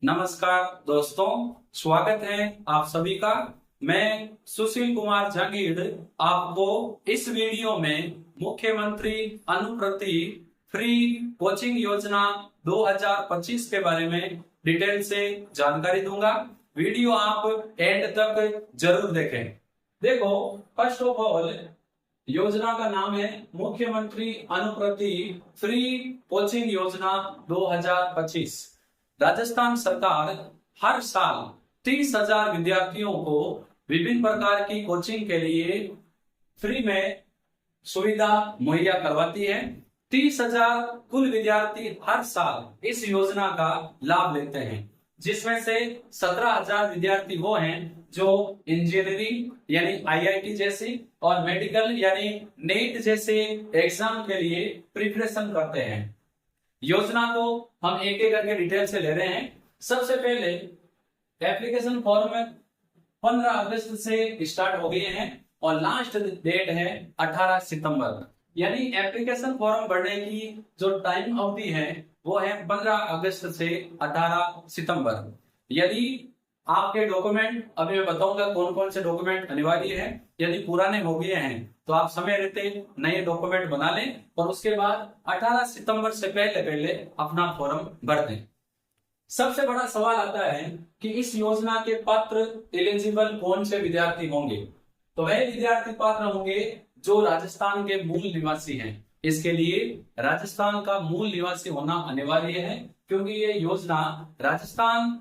नमस्कार दोस्तों, स्वागत है आप सभी का। मैं सुशील कुमार जागीर आपको इस वीडियो में मुख्यमंत्री अनुप्रति फ्री कोचिंग योजना 2025 के बारे में डिटेल से जानकारी दूंगा। वीडियो आप एंड तक जरूर देखें। देखो, फर्स्ट ऑफ ऑल योजना का नाम है मुख्यमंत्री अनुप्रति फ्री कोचिंग योजना 2025। राजस्थान सरकार हर साल 30,000 विद्यार्थियों को विभिन्न प्रकार की कोचिंग के लिए फ्री में सुविधा मुहैया करवाती है। 30,000 कुल विद्यार्थी हर साल इस योजना का लाभ लेते हैं, जिसमें से 17,000 विद्यार्थी वो हैं जो इंजीनियरिंग यानी आईआईटी जैसी और मेडिकल यानी नीट जैसे एग्जाम के लिए प्रिपरेशन करते हैं। योजना को हम एक एक करके डिटेल से ले रहे हैं। सबसे पहले एप्लीकेशन फॉर्म 15 अगस्त से स्टार्ट हो गए हैं और लास्ट डेट है 18 सितंबर। यानी एप्लीकेशन फॉर्म भरने की जो टाइम अवधि है वो है 15 अगस्त से 18 सितंबर। यदि आपके डॉक्यूमेंट, अभी मैं बताऊंगा कौन कौन से डॉक्यूमेंट अनिवार्य है, यदि पुराने हो गए हैं तो आप समय रहते नए डॉक्यूमेंट बना लें और उसके बाद 18 सितंबर से पहले पहले अपना फॉर्म भर दें। सबसे बड़ा सवाल आता है कि इस योजना के पात्र एलिजिबल कौन से विद्यार्थी होंगे। तो वह विद्यार्थी पात्र होंगे जो राजस्थान के मूल निवासी हैं। इसके लिए राजस्थान का मूल निवासी होना अनिवार्य है, क्योंकि ये योजना राजस्थान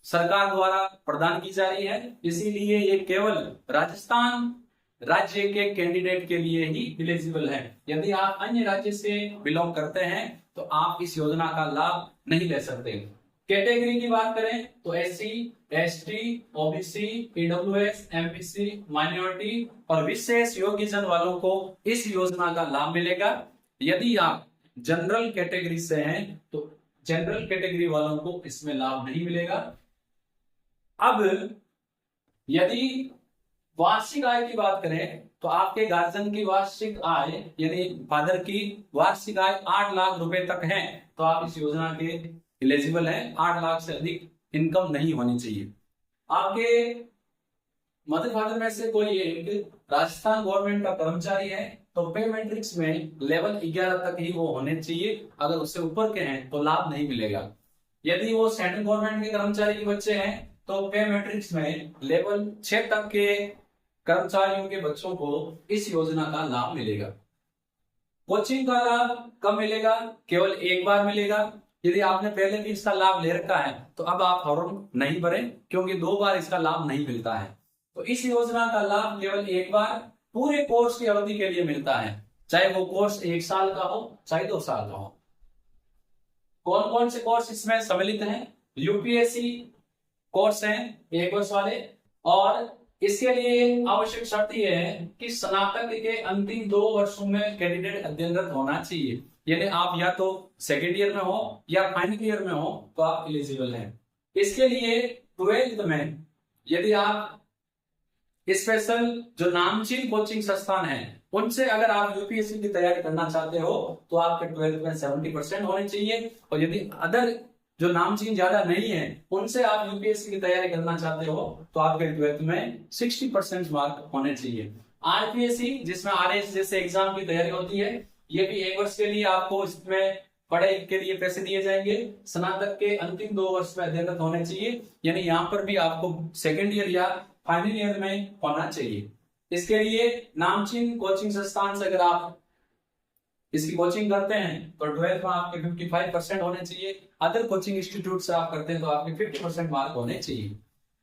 सरकार द्वारा प्रदान की जा रही है। इसीलिए ये केवल राजस्थान राज्य के कैंडिडेट के लिए ही एलिजिबल है। यदि आप अन्य राज्य से बिलोंग करते हैं तो आप इस योजना का लाभ नहीं ले सकते। कैटेगरी की बात करें तो SC, ST, OBC, EWS, MPC, minority और विशेष योग्यजन वालों को इस योजना का लाभ मिलेगा। यदि आप जनरल कैटेगरी से हैं तो जनरल कैटेगरी वालों को इसमें लाभ नहीं मिलेगा। अब यदि वार्षिक आय की बात करें तो आपके गार्जियन की वार्षिक आय यानी फादर की वार्षिक आय 8 लाख रुपए तक है तो आप इस योजना के एलिजिबल हैं। 8 लाख से अधिक इनकम नहीं होनी चाहिए। आपके मदर फादर में से कोई एक राजस्थान गवर्नमेंट का कर्मचारी है तो पे मैट्रिक्स में लेवल 11 तक ही वो होने चाहिए। अगर उससे ऊपर के हैं तो लाभ नहीं मिलेगा। यदि वो सेंट्रल गवर्नमेंट के कर्मचारी के बच्चे हैं तो पे मैट्रिक्स में लेवल 6 तक के कर्मचारियों के बच्चों को इस योजना का लाभ मिलेगा। कोचिंग का लाभ कब मिलेगा? केवल एक बार मिलेगा। यदि आपने पहले भी इसका लाभ ले रखा है तो अब आप फॉर्म नहीं भरें, क्योंकि 2 बार इसका लाभ नहीं मिलता है। तो इस योजना का लाभ केवल एक बार पूरे कोर्स की अवधि के लिए मिलता है, चाहे वो कोर्स 1 साल का हो चाहे 2 साल का हो। कौन कौन से कोर्स इसमें सम्मिलित हैं? यूपीएससी कोर्स हैं 1 वर्ष वाले, और इसके लिए आवश्यक शर्त यह है कि स्नातक के अंतिम 2 वर्षों में कैंडिडेट अध्ययनरत होना चाहिए। यानी आप या तो सेकेंड ईयर में हो या फाइनल ईयर में हो तो आप एलिजिबल हैं। इसके लिए 12th में यदि आप स्पेशल जो नामचीन कोचिंग संस्थान है उनसे अगर आप यूपीएससी की तैयारी करना चाहते हो तो आपके 12th में 70% होने चाहिए, और यदि अदर जो नामचीन ज्यादा नहीं है उनसे आप यूपीएससी की तैयारी करना चाहते हो तो आपके 12th में 60% मार्क होने चाहिए। आरपीएससी जिसमें आरएस जैसे एग्जाम की तैयारी होती है, ये भी 1 वर्ष के लिए आपको इसमें पढ़ाई के लिए पैसे दिए जाएंगे। स्नातक के अंतिम 2 वर्ष में अध्ययनरत होने चाहिए, यानी यहाँ पर भी आपको सेकेंड ईयर या फाइनल ईयर में होना चाहिए। इसके लिए नामचीन कोचिंग संस्थान से अगर आप इसकी कोचिंग करते हैं तो 12th में आपके 55% होने चाहिए। अदर कोचिंग इंस्टीट्यूट से आप करते हैं तो आपके 50% मार्क होने चाहिए।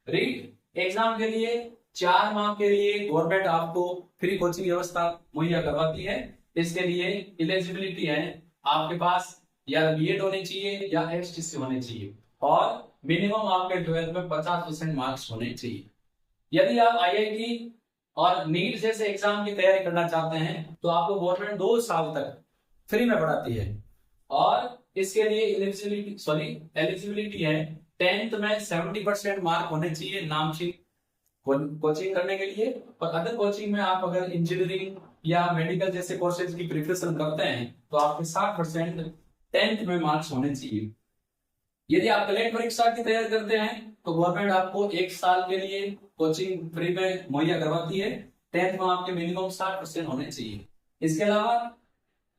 रीट एग्जाम के लिए 4 माह के लिए गवर्नमेंट आपको फ्री कोचिंग व्यवस्था मुहैया करवाती है। इसके लिए एलिजिबिलिटी है आपके पास या बीएड होने चाहिए या एसटीसी होने चाहिए, और मिनिमम आपके 12th में 50% मार्क्स होने चाहिए। यदि आप आईआईटी और नीट जैसे एग्जाम की तैयारी करना चाहते हैं तो आपको गवर्नमेंट 2 साल तक फ्री में पढ़ाती है, और इसके लिए एलिजिबिलिटी है 10th में 70% मार्क होने चाहिए नामचीन कोचिंग करने के लिए। और अदर कोचिंग में आप अगर इंजीनियरिंग या मेडिकल जैसे कोर्सेज की प्रिपरेशन करते हैं तो आपके 60% 10th में मार्क्स होने चाहिए। यदि आप कलेक्ट परीक्षा की तैयारी करते हैं तो गवर्नमेंट आपको 1 साल के लिए कोचिंग फ्री में मुहैया करवाती है। 10th में आपके मिनिमम 60% होने चाहिए। इसके अलावा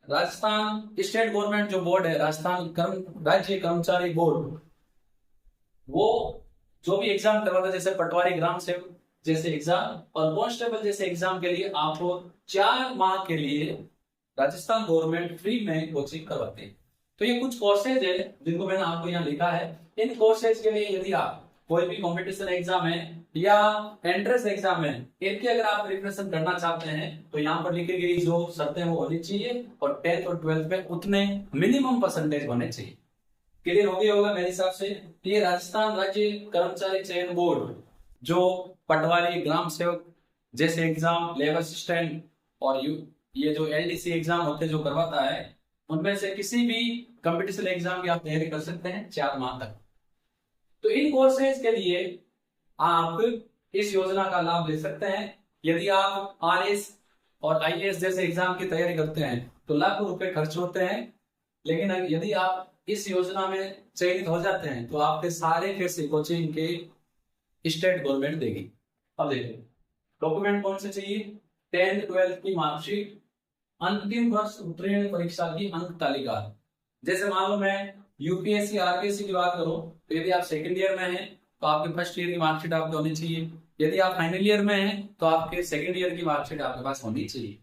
राजस्थान स्टेट गवर्नमेंट जो बोर्ड है, राजस्थान राज्य कर्मचारी बोर्ड, वो जो भी एग्जाम करवाता है, जैसे पटवारी ग्राम सेवक जैसे एग्जाम और कांस्टेबल जैसे एग्जाम के लिए आपको 4 माह के लिए राजस्थान गवर्नमेंट फ्री में कोचिंग करवाते हैं। तो ये कुछ कोर्सेज है जिनको मैंने आपको यहाँ लिखा है। इन कोर्सेज के लिए यदि आप कोई भी कंपटीशन एग्जाम है या एंट्रेंस एग्जाम है, इनकी अगर आप प्रिपरेशन करना चाहते हैं तो यहाँ पर लिखी गई जो शर्तें वो होनी चाहिए और 10th और 12th में उतने मिनिमम परसेंटेज होने चाहिए। क्लियर हो गया होगा मेरे हिसाब से। ये राजस्थान राज्य कर्मचारी चयन बोर्ड जो पटवारी ग्राम सेवक जैसे एग्जाम, लेबर असिस्टेंट और ये जो एलडीसी एग्जाम होते हैं जो करवाता है, उनमें से किसी भी कंपटीशन एग्जाम की आप तैयारी कर सकते हैं 4 माह तक। तो इन कोर्सेज के लिए आप इस योजना का लाभ ले सकते हैं। यदि आप आरएस और आईएएस जैसे एग्जाम की तैयारी करते हैं तो लाखों रुपए खर्च होते हैं, लेकिन यदि आप इस योजना में चयनित हो जाते हैं तो आपके सारे पैसे कोचिंग के स्टेट गवर्नमेंट देगी। अब देखिए डॉक्यूमेंट कौन से चाहिए। 10th 12th की मार्कशीट, अंतिम वर्ष उत्तीर्ण परीक्षा की अंक तालिका। जैसे मान लो मैं यूपीएससी आरपीएससी की बात करूं तो यदि आप सेकंड ईयर में हैं तो आपके फर्स्ट ईयर की मार्कशीट आपको होनी चाहिए। यदि आप फाइनल ईयर में हैं तो आपके सेकंड ईयर की मार्कशीट आपके पास होनी चाहिए।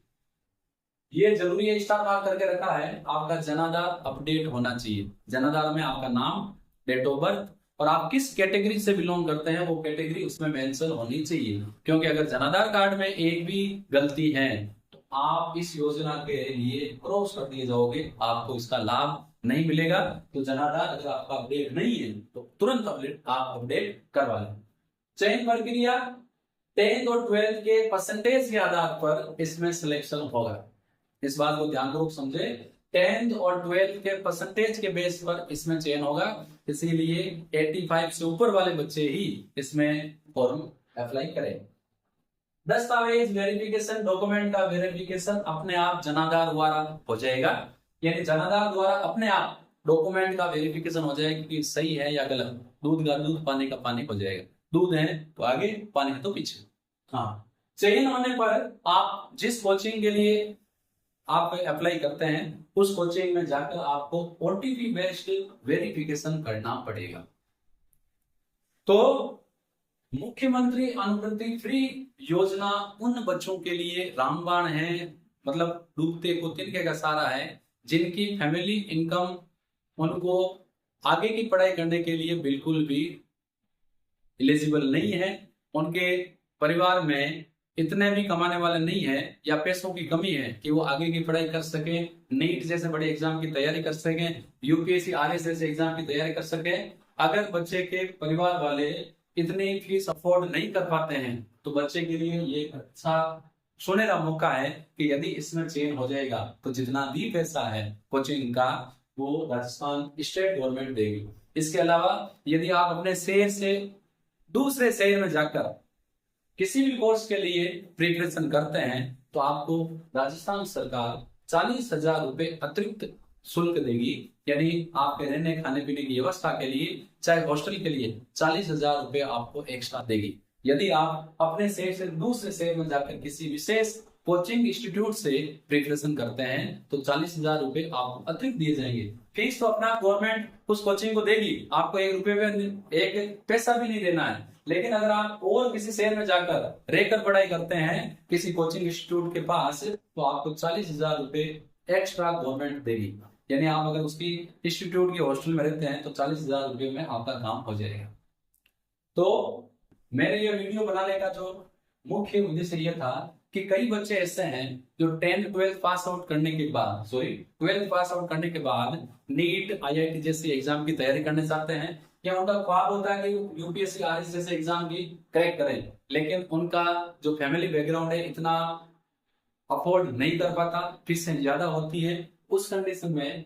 ये जरूरी है, स्टार मार्क करके रखा है, आपका जनाधार अपडेट होना चाहिए। जनाधार में आपका नाम, डेट ऑफ बर्थ और आप किस कैटेगरी से बिलोंग करते हैं वो कैटेगरी उसमें मेंशन होनी चाहिए। क्योंकि अगर जनाधार कार्ड में एक भी गलती है तो आप इस योजना के लिए क्रॉस कर दिए जाओगे, आपको इसका लाभ नहीं मिलेगा। तो जनाधार अगर आपका अपडेट नहीं है तो तुरंत आप अपडेट करवा लें। चयन प्रक्रिया 10th और 12th के परसेंटेज के आधार पर इसमें सिलेक्शन होगा। इस बात को ध्यानपूर्वक समझे। 10th और 12th के परसेंटेज के बेस पर इसमें चयन होगा, इसीलिए 85 से ऊपर वाले बच्चे ही इसमें फॉर्म अप्लाई करें। दस्तावेज वेरिफिकेशन, डॉक्यूमेंट का वेरिफिकेशन अपने आप जनाधार द्वारा हो जाएगा। यानी जनाधार द्वारा अपने आप डॉक्यूमेंट का वेरिफिकेशन हो जाएगा कि सही है या गलत। दूध का दूध, पानी का पानी हो जाएगा। दूध है तो आगे, पानी है तो पीछे। हाँ, चयन होने पर आप जिस कोचिंग के लिए आप अप्लाई करते हैं उस कोचिंग में जाकर आपको ओटीपी बेस्ड वेरिफिकेशन करना पड़ेगा। तो मुख्यमंत्री अनुवृत्ति फ्री योजना उन बच्चों के लिए रामबाण है, मतलब डूबते को तिनके का सहारा है, जिनकी फैमिली इनकम उनको आगे की पढ़ाई करने के लिए बिल्कुल भी एलिजिबल नहीं है। उनके परिवार में इतने भी कमाने वाले नहीं है या पैसों की कमी है कि वो आगे की पढ़ाई कर सके, नीट जैसे बड़े एग्जाम की तैयारी कर सके, यूपीएससी आरएस जैसे एग्जाम की तैयारी कर सके। अगर बच्चे के परिवार वाले इतनी फीस अफोर्ड नहीं कर पाते हैं तो बच्चे के लिए ये अच्छा सुनहरा मौका है कि यदि इसमें चयन हो जाएगा तो जितना भी पैसा है कोचिंग का वो राजस्थान स्टेट गवर्नमेंट देगी। इसके अलावा यदि आप अपने शहर से दूसरे शहर में जाकर किसी भी कोर्स के लिए प्रिपरेशन करते हैं तो आपको राजस्थान सरकार 40,000 रुपए अतिरिक्त शुल्क देगी। यानी आपके रहने खाने पीने की व्यवस्था के लिए, चाहे हॉस्टल के लिए 40,000 रुपए आपको एक्स्ट्रा देगी। यदि आप अपने शहर से दूसरे शहर में जाकर किसी विशेष कोचिंग इंस्टीट्यूट से प्रिपरेशन करते हैं तो 40,000 रुपए आपको अतिरिक्त दिए जाएंगे। फीस तो अपना गवर्नमेंट उस कोचिंग को देगी, आपको 1 रुपए में 1 पैसा भी नहीं देना है। लेकिन अगर आप और किसी शहर में जाकर रहकर पढ़ाई करते हैं किसी कोचिंग इंस्टीट्यूट के पास तो आपको 40,000 रुपए एक्स्ट्रा गवर्नमेंट देगी। यानी आप अगर उसकी इंस्टीट्यूट के हॉस्टल में रहते हैं तो 40,000 रुपए में आपका काम हो जाएगा। तो मेरे ये वीडियो बनाने का जो मुख्य उद्देश्य ये था कि कई बच्चे ऐसे हैं जो 10th 12th पास आउट करने के बाद 12th पास आउट करने के बाद नीट आईआईटी जैसे एग्जाम की तैयारी करना चाहते हैं या उनका ख्वाब होता है कि यूपीएससी आरएस जैसे एग्जाम की क्रैक करें, लेकिन उनका जो फैमिली बैकग्राउंड है इतना अफोर्ड नहीं कर पाता, फीसें ज्यादा होती है। उस कंडीशन में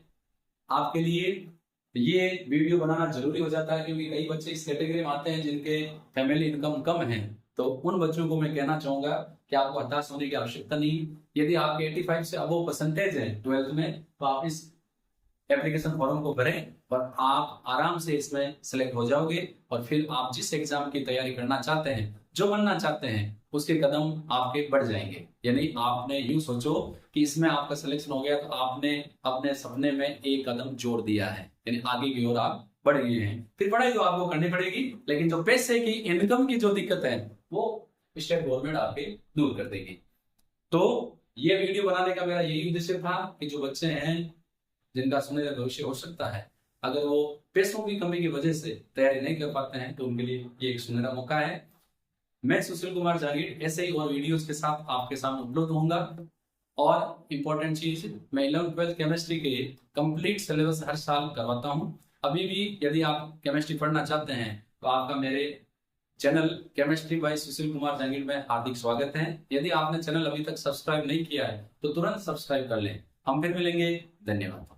आपके लिए ये वीडियो बनाना जरूरी हो जाता है क्योंकि कई बच्चे इस कैटेगरी में आते हैं जिनके फैमिली इनकम कम है। तो उन बच्चों को मैं कहना चाहूंगा कि आपको हताश होने की आवश्यकता नहीं। यदि आपके 85 से अबव परसेंटेज है 12th में तो आप इस एप्लीकेशन फॉर्म को भरें और आप आराम से इसमें सेलेक्ट हो जाओगे और फिर आप जिस एग्जाम की तैयारी करना चाहते हैं, जो बनना चाहते हैं, उसके कदम आपके बढ़ जाएंगे। यानी आपने यूं सोचो कि इसमें आपका सिलेक्शन हो गया तो आपने अपने सपने में एक कदम जोड़ दिया है, यानी आगे की ओर आप बढ़ गए हैं। फिर पढ़ाई तो आपको करनी पड़ेगी, लेकिन जो पैसे की, इनकम की जो दिक्कत है वो स्टेट गवर्नमेंट आपके दूर कर देगी। तो ये वीडियो बनाने का मेरा यही उद्देश्य था कि जो बच्चे हैं जिनका सुनहरा भविष्य हो सकता है, अगर वो पैसों की कमी की वजह से तैयारी नहीं कर पाते हैं, तो उनके लिए ये एक सुनहरा मौका है। मैं सुशील कुमार जागीर ऐसे ही और वीडियोस के साथ आपके सामने उपलब्ध होऊंगा। और इम्पोर्टेंट चीज, मैं 11th-12th केमिस्ट्री के कंप्लीट सिलेबस हर साल करवाता हूं। अभी भी यदि आप केमिस्ट्री पढ़ना चाहते हैं तो आपका मेरे channel chemistry bye Sushil Kumar जागीर में हार्दिक स्वागत है। यदि आपने चैनल अभी तक सब्सक्राइब नहीं किया है तो तुरंत सब्सक्राइब कर लें। हम फिर मिलेंगे। धन्यवाद।